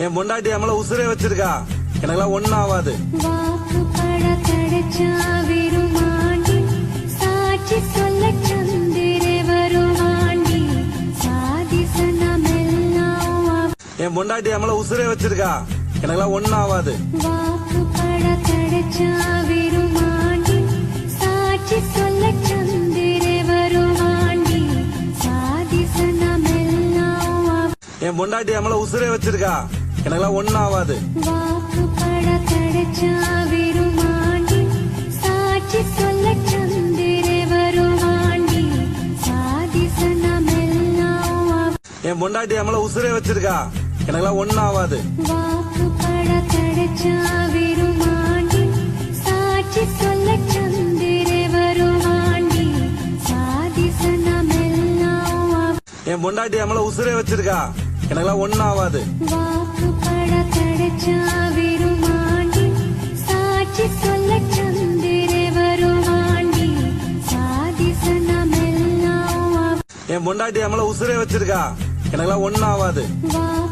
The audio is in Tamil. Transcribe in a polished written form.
என் பொண்டாட்டி நம்மள உசுரே வச்சிருக்கா, எனக்கெல்லாம் ஒண்ணும் ஆகாது. என் பொண்டாட்டி நம்மள உசுரே வச்சிருக்கா, எனக்கெல்லாம் ஒண்ணும் ஆகாது. என் பொண்டாட்டி நம்மள உசுரே வச்சிருக்கா, எனக்கெல்லாம் ஒண்ணும் ஆகாது. என் பொண்டாட்டி நம்மள உசுரே வச்சிருக்கா, எனக்கெல்லாம் ஒண்ணும் ஆகாது. என் பொண்டாட்டி நம்மள உசுரே வச்சிருக்கா, எனக்கெல்லாம் ஒண்ணும் ஆகாது. என் பொண்டாட்டி நம்மள உசுரே வச்சிருக்கா, எனக்கெல்லாம் ஒண்ணும் ஆகாது.